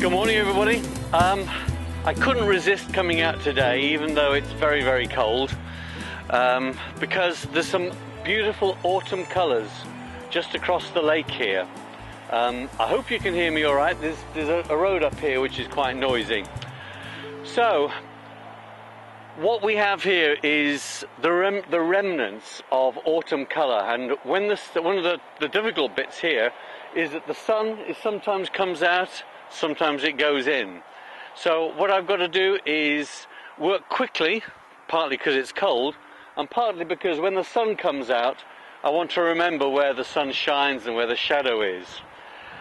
Good morning, everybody. I couldn't resist coming out today, even though it's very, very cold, because there's some beautiful autumn colours just across the lake here. I hope you can hear me all right. There's a road up here which is quite noisy. So, what we have here is the remnants of autumn colour, and one of the difficult bits here is that the sun sometimes comes out, sometimes it goes in. So what I've got to do is work quickly, partly because it's cold, and partly because when the sun comes out, I want to remember where the sun shines and where the shadow is.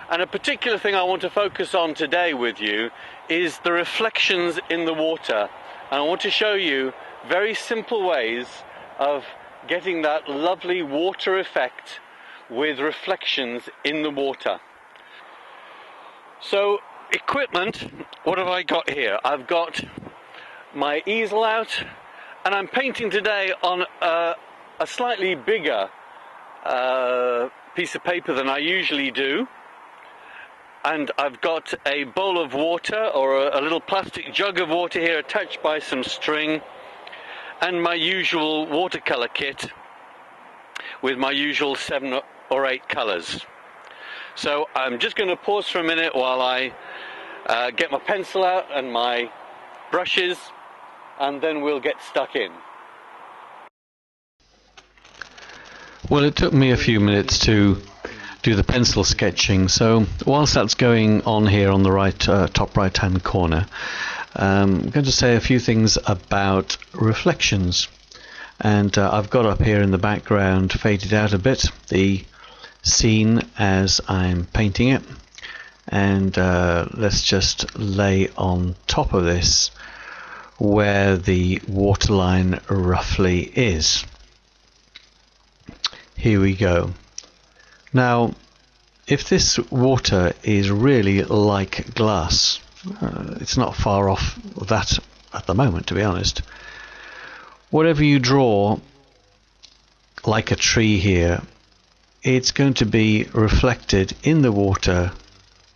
And a particular thing I want to focus on today with you is the reflections in the water. And I want to show you very simple ways of getting that lovely water effect with reflections in the water. So, equipment, what have I got here? I've got my easel out, and I'm painting today on a slightly bigger piece of paper than I usually do. And I've got a bowl of water, or a little plastic jug of water here attached by some string, and my usual watercolour kit with my usual 7 or 8 colours. So I'm just going to pause for a minute while I get my pencil out and my brushes, and then we'll get stuck in. Well, it took me a few minutes to do the pencil sketching, so whilst that's going on here on the right top right hand corner, I'm going to say a few things about reflections. And I've got up here in the background, faded out a bit, the scene as I'm painting it, and let's just lay on top of this where the waterline roughly is. Here we go. Now, if this water is really like glass, it's not far off that at the moment, to be honest. Whatever you draw like a tree here, it's going to be reflected in the water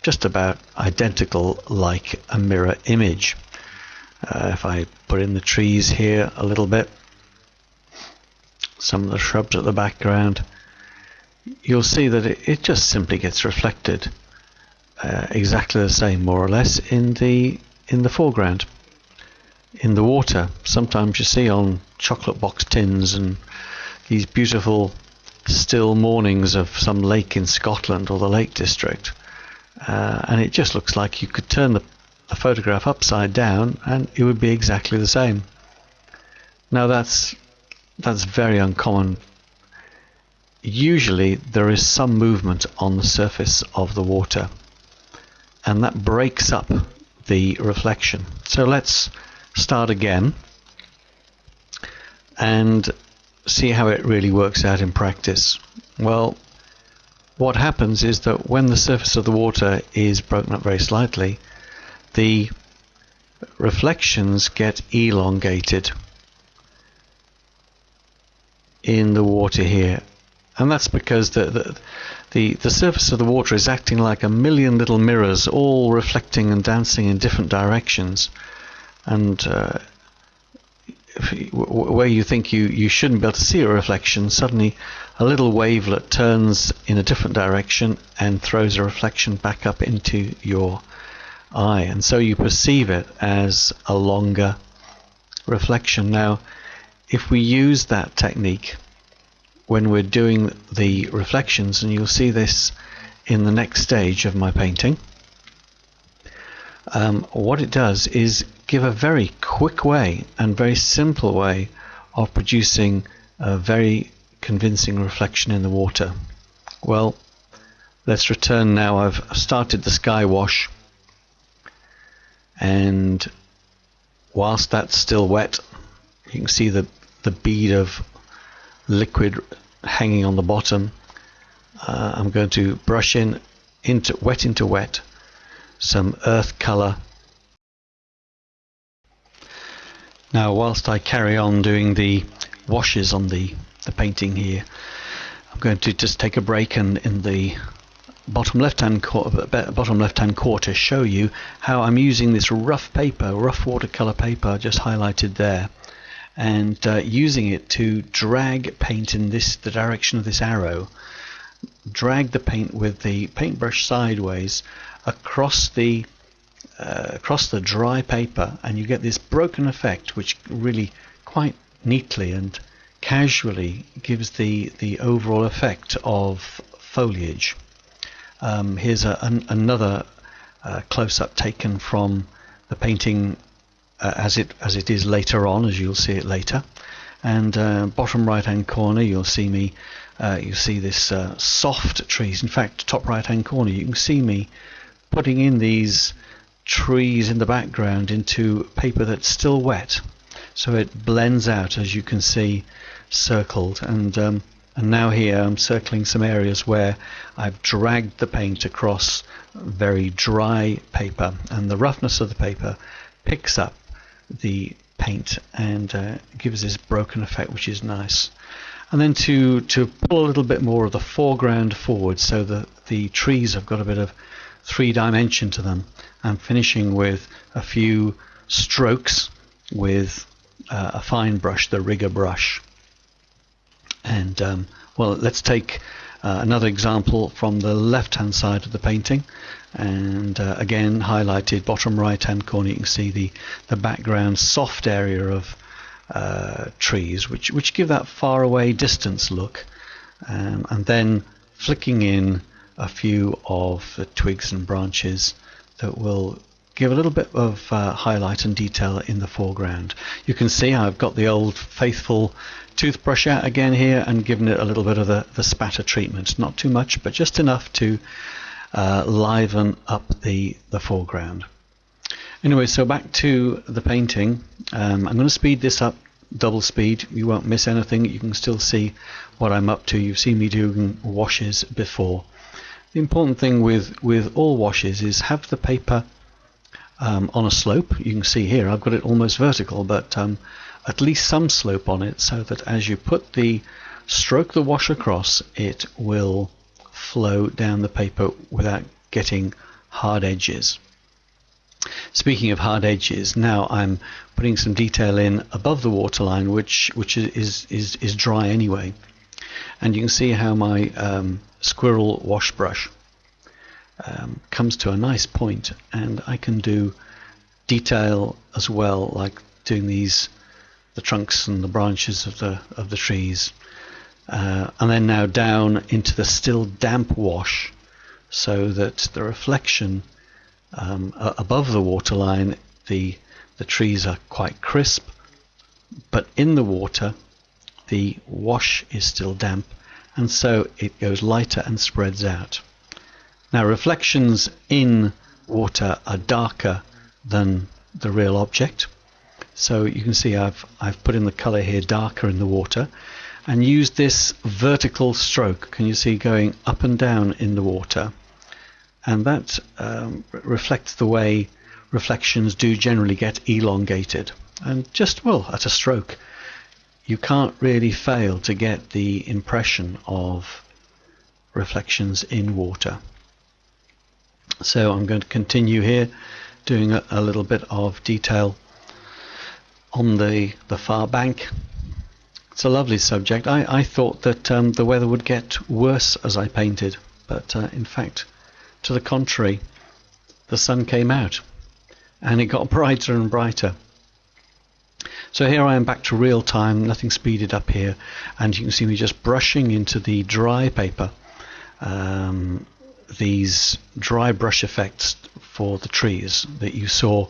just about identical like a mirror image. If I put in the trees here a little bit, some of the shrubs at the background, you'll see that it just simply gets reflected exactly the same, more or less, in the foreground, in the water. Sometimes you see on chocolate box tins and these beautiful still mornings of some lake in Scotland or the Lake District, and it just looks like you could turn the photograph upside down and it would be exactly the same. Now that's very uncommon. Usually there is some movement on the surface of the water, and that breaks up the reflection. So let's start again and see how it really works out in practice. Well, what happens is that when the surface of the water is broken up very slightly, the reflections get elongated in the water here. And that's because the surface of the water is acting like a million little mirrors, all reflecting and dancing in different directions. And where you think you shouldn't be able to see a reflection, suddenly a little wavelet turns in a different direction and throws a reflection back up into your eye. And so you perceive it as a longer reflection. Now, if we use that technique when we're doing the reflections, and you'll see this in the next stage of my painting, what it does is give a very quick way and very simple way of producing a very convincing reflection in the water. Well, let's return now. I've started the sky wash, and whilst that's still wet, you can see the bead of liquid hanging on the bottom. I'm going to brush into wet some earth colour. Now, whilst I carry on doing the washes on the painting here, I'm going to just take a break, and in the bottom left-hand quarter show you how I'm using this rough watercolor paper just highlighted there, and using it to drag paint in the direction of this arrow. Drag the paint with the paintbrush sideways across the dry paper, and you get this broken effect, which really quite neatly and casually gives the overall effect of foliage. Here's another close-up taken from the painting as it is later on, as you'll see it later. And bottom right-hand corner, you see this soft trees. In fact, top right-hand corner, you can see me putting in these trees in the background into paper that's still wet, so it blends out, as you can see, circled. And now here I'm circling some areas where I've dragged the paint across very dry paper, and the roughness of the paper picks up the paint and gives this broken effect, which is nice. And then to pull a little bit more of the foreground forward, so that the trees have got a bit of three-dimension to them, I'm finishing with a few strokes with a fine brush, the rigger brush. And well, let's take another example from the left-hand side of the painting, and again highlighted bottom right-hand corner. You can see the background soft area of trees, which give that far away distance look, and then flicking in a few of the twigs and branches that will give a little bit of highlight and detail in the foreground. You can see I've got the old faithful toothbrush out again here and given it a little bit of the spatter treatment. Not too much, but just enough to liven up the foreground. Anyway, so back to the painting. I'm going to speed this up, double speed. You won't miss anything. You can still see what I'm up to. You've seen me doing washes before. The important thing with all washes is have the paper on a slope. You can see here I've got it almost vertical, but at least some slope on it, so that as you stroke the wash across, it will flow down the paper without getting hard edges. Speaking of hard edges, now I'm putting some detail in above the waterline, which is dry anyway, and you can see how my squirrel wash brush comes to a nice point, and I can do detail as well, like doing the trunks and the branches of the trees, and then now down into the still damp wash, so that the reflection above the waterline, the trees are quite crisp, but in the water the wash is still damp, and so it goes lighter and spreads out. Now, reflections in water are darker than the real object, so you can see I've put in the color here darker in the water, and used this vertical stroke, can you see, going up and down in the water, and that reflects the way reflections do generally get elongated. And just, well, at a stroke you can't really fail to get the impression of reflections in water. So I'm going to continue here doing a little bit of detail on the far bank. It's a lovely subject. I thought that the weather would get worse as I painted, but in fact, to the contrary, the sun came out and it got brighter and brighter. So here I am back to real time, nothing speeded up here, and you can see me just brushing into the dry paper these dry brush effects for the trees that you saw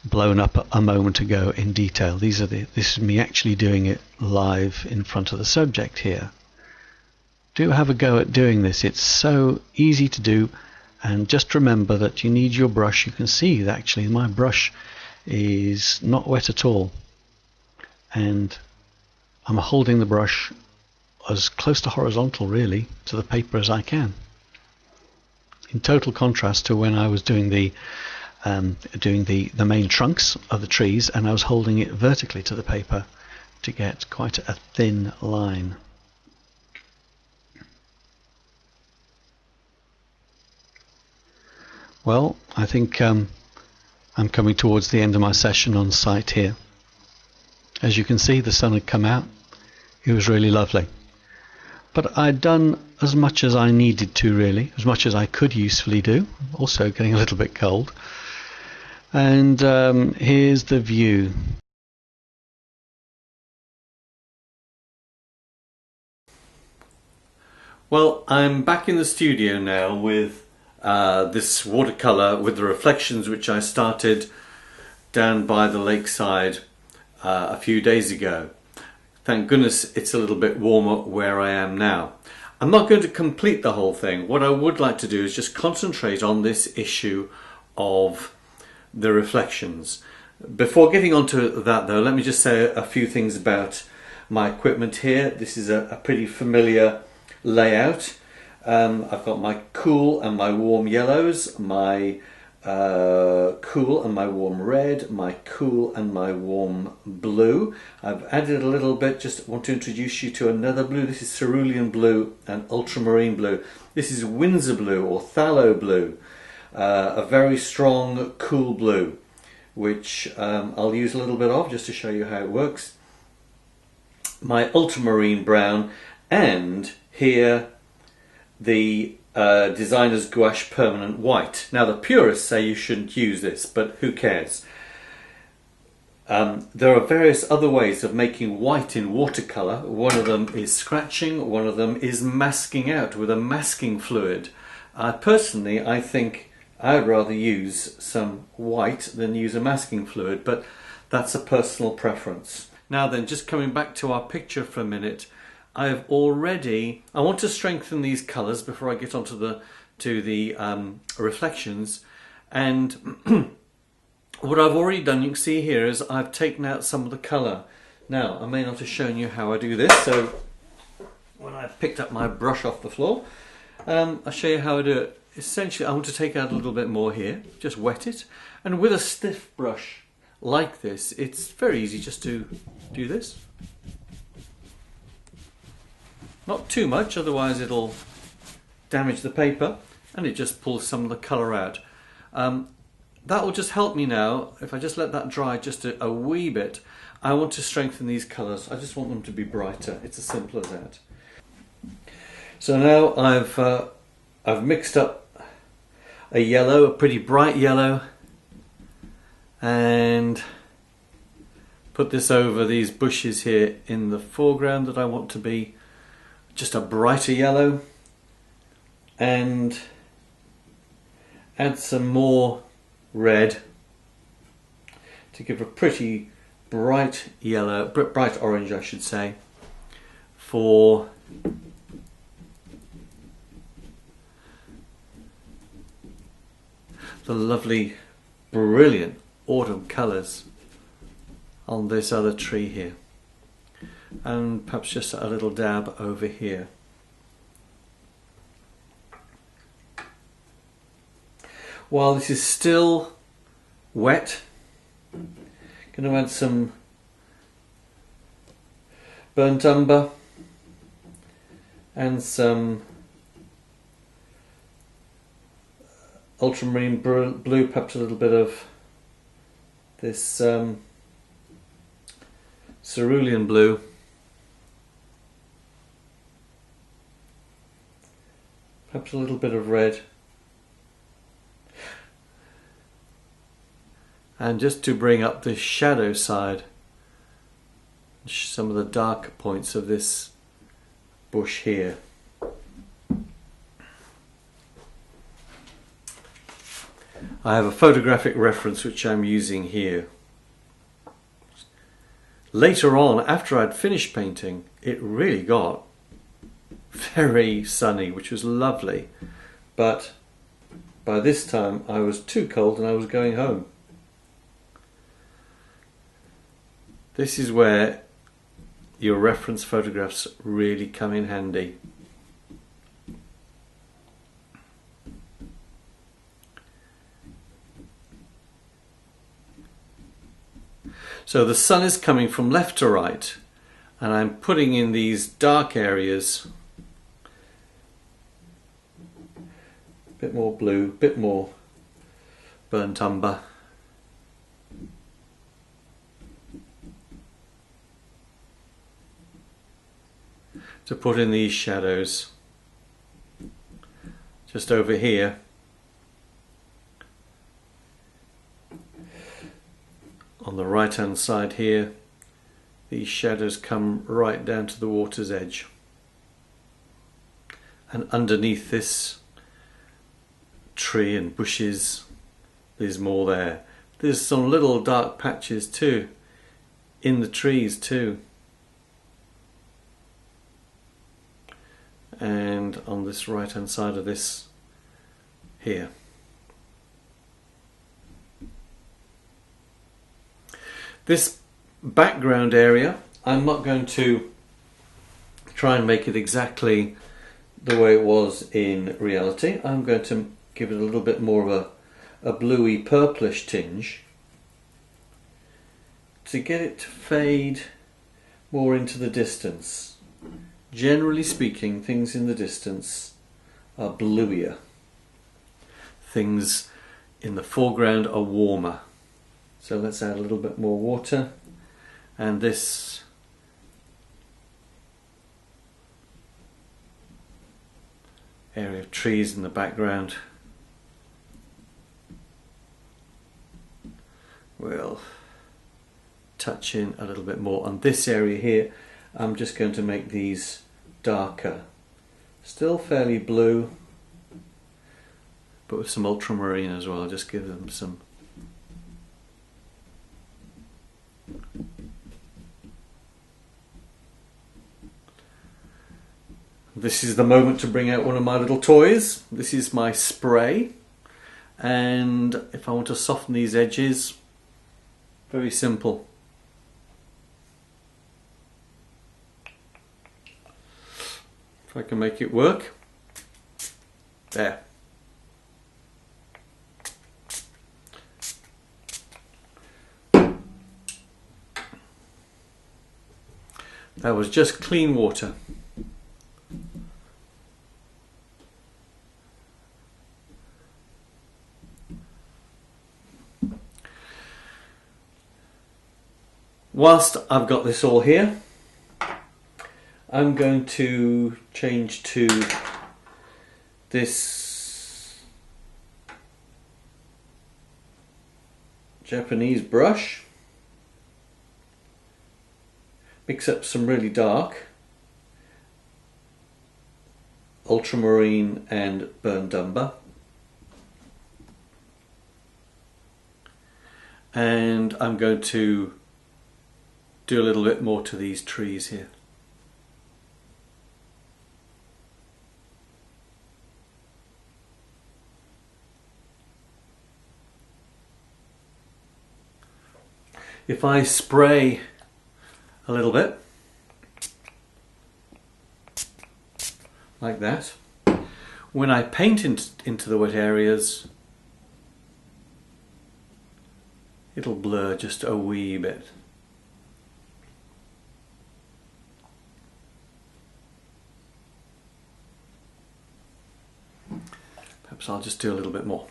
blown up a moment ago in detail. This is me actually doing it live in front of the subject here. Do have a go at doing this. It's so easy to do, and just remember that you need your brush. You can see that actually my brush is not wet at all, and I'm holding the brush as close to horizontal really to the paper as I can, in total contrast to when I was doing the main trunks of the trees, and I was holding it vertically to the paper to get quite a thin line. Well, I think I'm coming towards the end of my session on site here. As you can see, the sun had come out. It was really lovely. But I'd done as much as I needed to, really, as much as I could usefully do. Also getting a little bit cold. And here's the view. Well, I'm back in the studio now with this watercolour with the reflections which I started down by the lakeside a few days ago. Thank goodness it's a little bit warmer where I am now. I'm not going to complete the whole thing. What I would like to do is just concentrate on this issue of the reflections. Before getting onto that though, let me just say a few things about my equipment here. This is a pretty familiar layout. I've got my cool and my warm yellows, my cool and my warm red, my cool and my warm blue. I've added a little bit, just want to introduce you to another blue. This is cerulean blue and ultramarine blue. This is Windsor blue or phthalo blue, a very strong cool blue, which I'll use a little bit of just to show you how it works. My ultramarine brown, and here the designer's gouache permanent white. Now the purists say you shouldn't use this, but who cares? There are various other ways of making white in watercolour. One of them is scratching, one of them is masking out with a masking fluid. Personally, I think I would rather use some white than use a masking fluid, but that's a personal preference. Now then, just coming back to our picture for a minute, I want to strengthen these colours before I get onto the reflections, and what I've already done, you can see here, is I've taken out some of the colour. Now I may not have shown you how I do this, so when I picked up my brush off the floor, I'll show you how I do it. Essentially I want to take out a little bit more here, just wet it, and with a stiff brush like this it's very easy just to do this. Not too much, otherwise it'll damage the paper, and it just pulls some of the colour out. That will just help me now. If I just let that dry just a wee bit, I want to strengthen these colours. I just want them to be brighter. It's as simple as that. So now I've mixed up a yellow, a pretty bright yellow, and put this over these bushes here in the foreground that I want to be just a brighter yellow, and add some more red to give a pretty bright yellow, bright orange I should say, for the lovely brilliant autumn colours on this other tree here. And perhaps just a little dab over here. While this is still wet, I'm going to add some burnt umber and some ultramarine blue, perhaps a little bit of this cerulean blue. Perhaps a little bit of red, and just to bring up the shadow side, some of the darker points of this bush here. I have a photographic reference which I'm using here. Later on, after I'd finished painting, it really got very sunny, which was lovely, but by this time I was too cold and I was going home. This is where your reference photographs really come in handy. So the sun is coming from left to right, and I'm putting in these dark areas. Bit more blue, bit more burnt umber. To put in these shadows just over here. On the right hand side here, these shadows come right down to the water's edge. And underneath this tree and bushes, there's more there. There's some little dark patches too, in the trees too. And on this right hand side of this here. This background area, I'm not going to try and make it exactly the way it was in reality. I'm going to give it a little bit more of a bluey purplish tinge to get it to fade more into the distance. Generally speaking, things in the distance are bluier. Things in the foreground are warmer. So let's add a little bit more water, and this area of trees in the background will touch in a little bit more. On this area here, I'm just going to make these darker. Still fairly blue, but with some ultramarine as well. Just give them some . This is the moment to bring out one of my little toys. This is my spray, and if I want to soften these edges, very simple. If I can make it work. There. That was just clean water. Whilst I've got this all here, I'm going to change to this Japanese brush. Mix up some really dark ultramarine and burnt umber, and I'm going to do a little bit more to these trees here. If I spray a little bit like that, when I paint into the wet areas, it'll blur just a wee bit. Perhaps I'll just do a little bit more.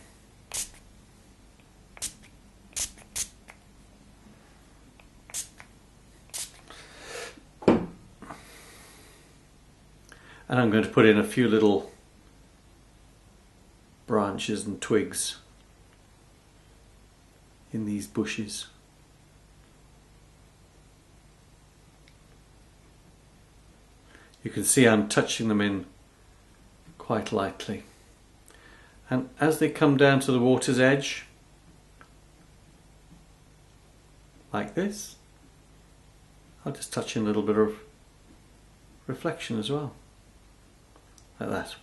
And I'm going to put in a few little branches and twigs in these bushes. You can see I'm touching them in quite lightly. And as they come down to the water's edge, like this, I'll just touch in a little bit of reflection as well. Like that.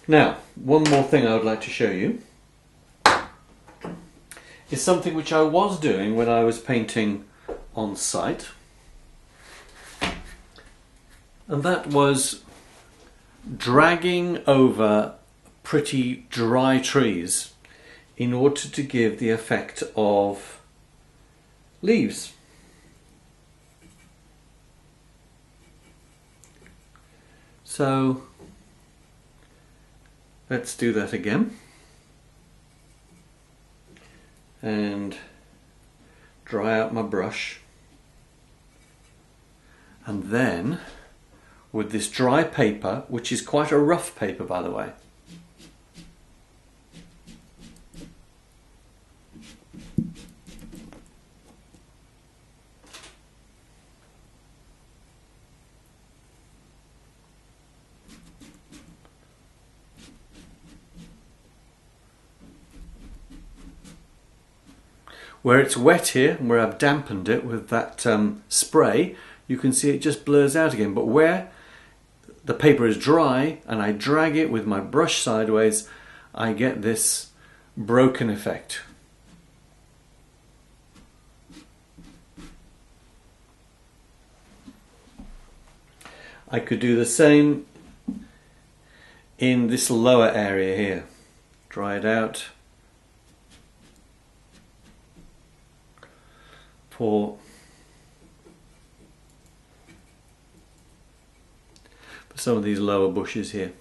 Now, one more thing I would like to show you is something which I was doing when I was painting on site, and that was dragging over pretty dry trees in order to give the effect of leaves. So let's do that again and dry out my brush, and then with this dry paper, which is quite a rough paper by the way, where it's wet here and where I've dampened it with that spray, you can see it just blurs out again. But where the paper is dry and I drag it with my brush sideways, I get this broken effect. I could do the same in this lower area here. Dry it out. For some of these lower bushes here.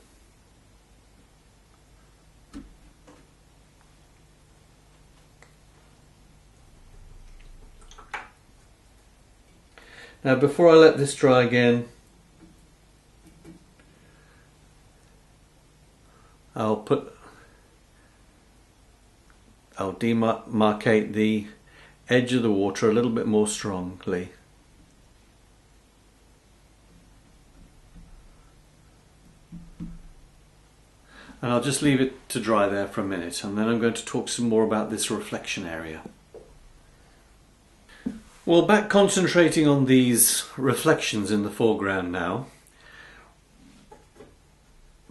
Now before I let this dry again, I'll demarcate the edge of the water a little bit more strongly. And I'll just leave it to dry there for a minute, and then I'm going to talk some more about this reflection area. Well, back concentrating on these reflections in the foreground now.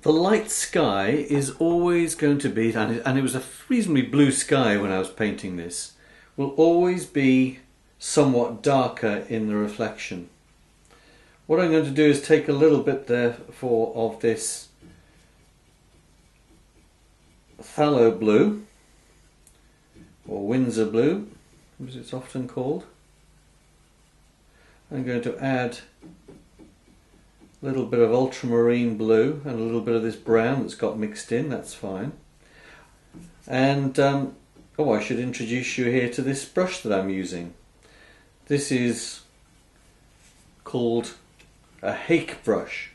The light sky is always going to be, and it was a reasonably blue sky when I was painting this, will always be somewhat darker in the reflection. What I'm going to do is take a little bit therefore of this phthalo blue, or Windsor blue as it's often called. I'm going to add a little bit of ultramarine blue and a little bit of this brown that's got mixed in, that's fine. And oh, I should introduce you here to this brush that I'm using. This is called a Hake brush,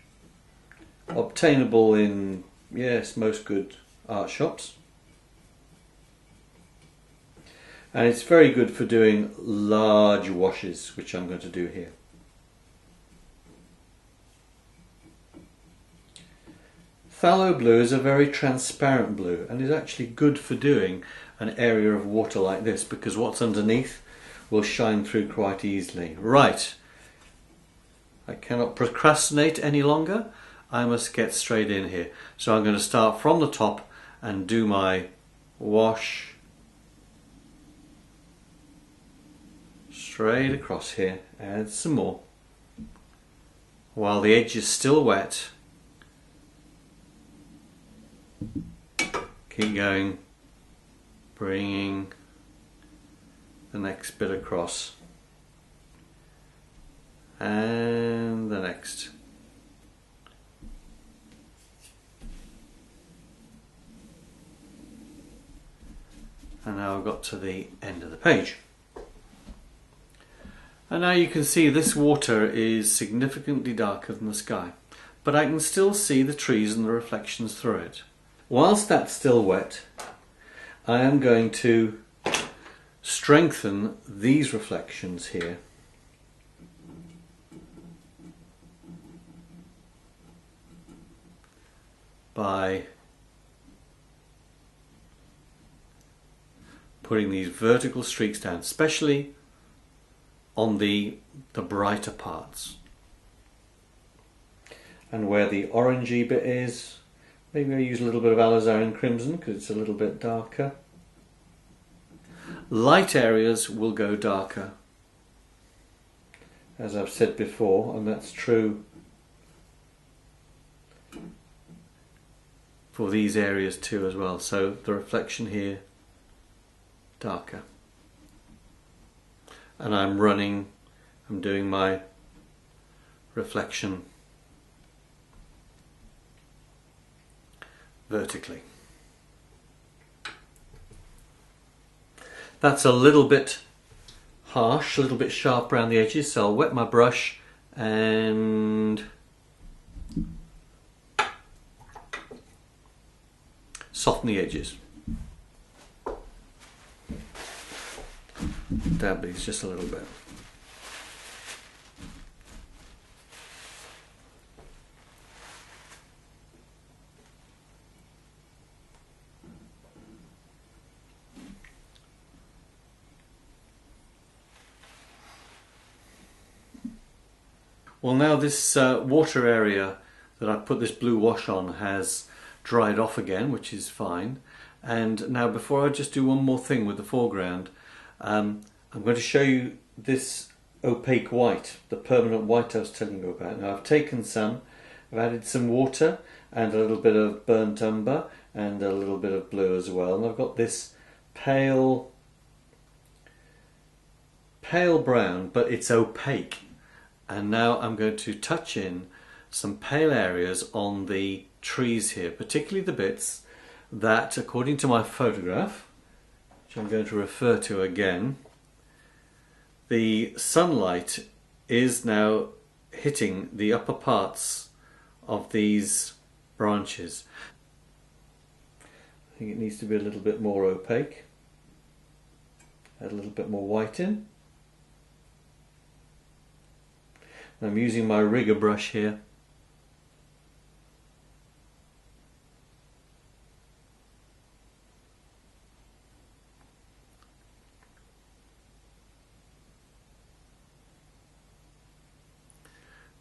obtainable in, yes, most good art shops. And it's very good for doing large washes, which I'm going to do here. Phthalo blue is a very transparent blue and is actually good for doing an area of water like this, because what's underneath will shine through quite easily. Right, I cannot procrastinate any longer. I must get straight in here. So I'm going to start from the top and do my wash straight across here. Add some more while the edge is still wet. Keep going, bringing the next bit across and the next. And now I've got to the end of the page. And now you can see this water is significantly darker than the sky, but I can still see the trees and the reflections through it. Whilst that's still wet, I am going to strengthen these reflections here by putting these vertical streaks down, especially on the brighter parts. And where the orangey bit is, maybe I use a little bit of alizarin crimson because it's a little bit darker. Light areas will go darker, as I've said before, and that's true for these areas too as well. So the reflection here, darker. And I'm doing my reflection vertically. That's a little bit harsh, a little bit sharp around the edges, so I'll wet my brush and soften the edges. Dab these just a little bit. Well, now this water area that I put this blue wash on has dried off again, which is fine. And now before I just do one more thing with the foreground, I'm going to show you this opaque white, the permanent white I was telling you about. Now I've taken some, I've added some water and a little bit of burnt umber and a little bit of blue as well. And I've got this pale brown, but it's opaque. And now I'm going to touch in some pale areas on the trees here, particularly the bits that, according to my photograph, which I'm going to refer to again, the sunlight is now hitting the upper parts of these branches. I think it needs to be a little bit more opaque. Add a little bit more white in. I'm using my rigger brush here.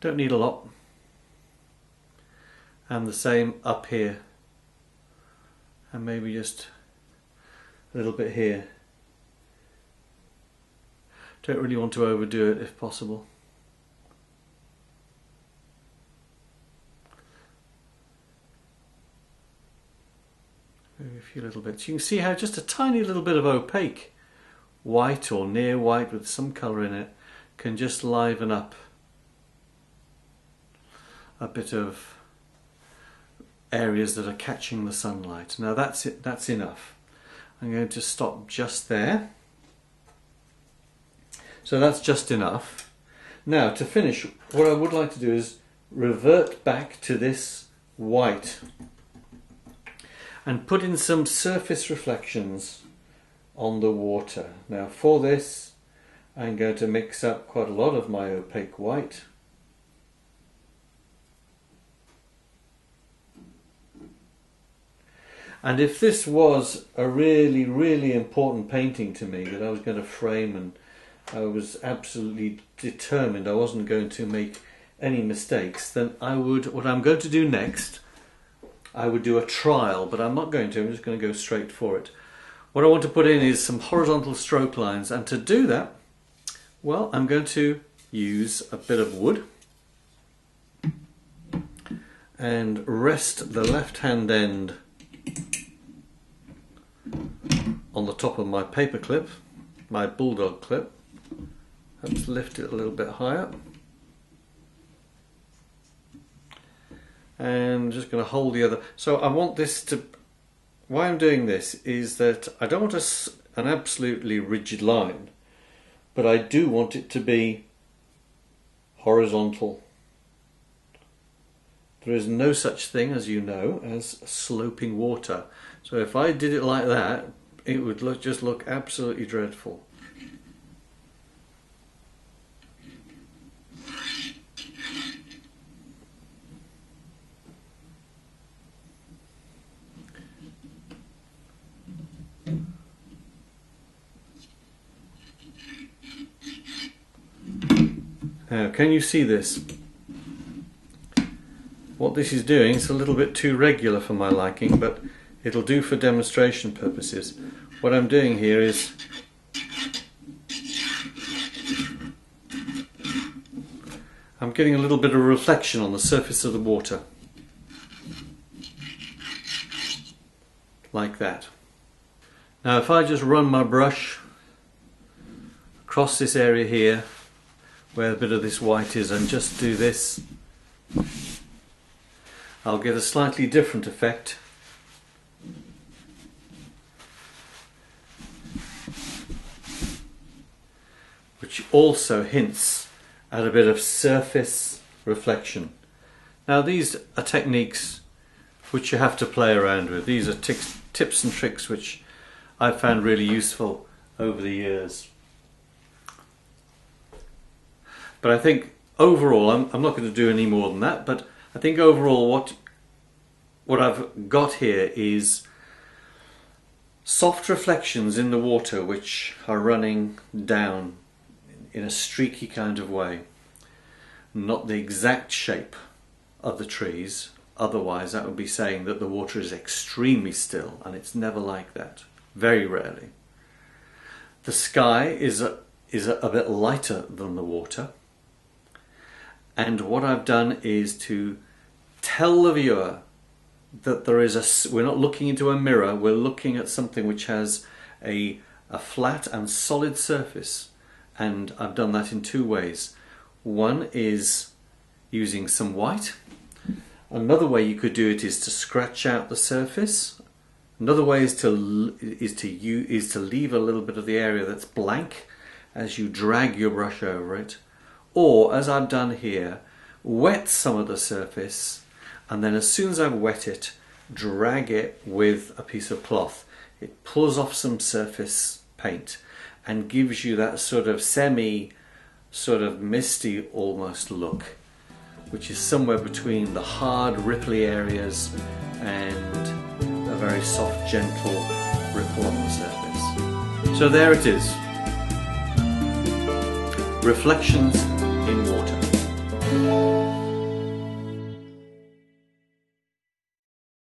Don't need a lot. And the same up here. And maybe just a little bit here. Don't really want to overdo it if possible. Maybe a few little bits. You can see how just a tiny little bit of opaque white or near white with some colour in it can just liven up a bit of areas that are catching the sunlight. Now that's it, that's enough. I'm going to stop just there. So that's just enough. Now to finish, what I would like to do is revert back to this white and put in some surface reflections on the water. Now for this I'm going to mix up quite a lot of my opaque white. And if this was a really, really important painting to me that I was going to frame, and I was absolutely determined I wasn't going to make any mistakes, then I would, what I'm going to do next, I would do a trial, but I'm not going to, I'm just going to go straight for it. What I want to put in is some horizontal stroke lines, and to do that, well, I'm going to use a bit of wood and rest the left hand end on the top of my paper clip, my bulldog clip. Let's lift it a little bit higher. And I'm just going to hold the other. So I want this to, why I'm doing this is that I don't want an absolutely rigid line, but I do want it to be horizontal. There is no such thing, as you know, as sloping water. So if I did it like that, it would just look absolutely dreadful. Now, can you see this? What this is doing is a little bit too regular for my liking, but it'll do for demonstration purposes. What I'm doing here is I'm getting a little bit of reflection on the surface of the water. Like that. Now if I just run my brush across this area here, where a bit of this white is, and just do this, I'll get a slightly different effect also hints at a bit of surface reflection. Now these are techniques which you have to play around with. These are tips and tricks which I've found really useful over the years. But I think overall, I'm not going to do any more than that, but I think overall what I've got here is soft reflections in the water which are running down in a streaky kind of way. Not the exact shape of the trees, otherwise that would be saying that the water is extremely still, and it's never like that, very rarely. The sky is a bit lighter than the water, and what I've done is to tell the viewer that we're not looking into a mirror, we're looking at something which has a flat and solid surface, and I've done that in two ways. One is using some white. Another way you could do it is to scratch out the surface. Another way is to leave a little bit of the area that's blank as you drag your brush over it, or as I've done here, wet some of the surface, and then as soon as I've wet it, drag it with a piece of cloth. It pulls off some surface paint and gives you that sort of misty almost look, which is somewhere between the hard ripply areas and a very soft gentle ripple on the surface. So there it is. Reflections in water.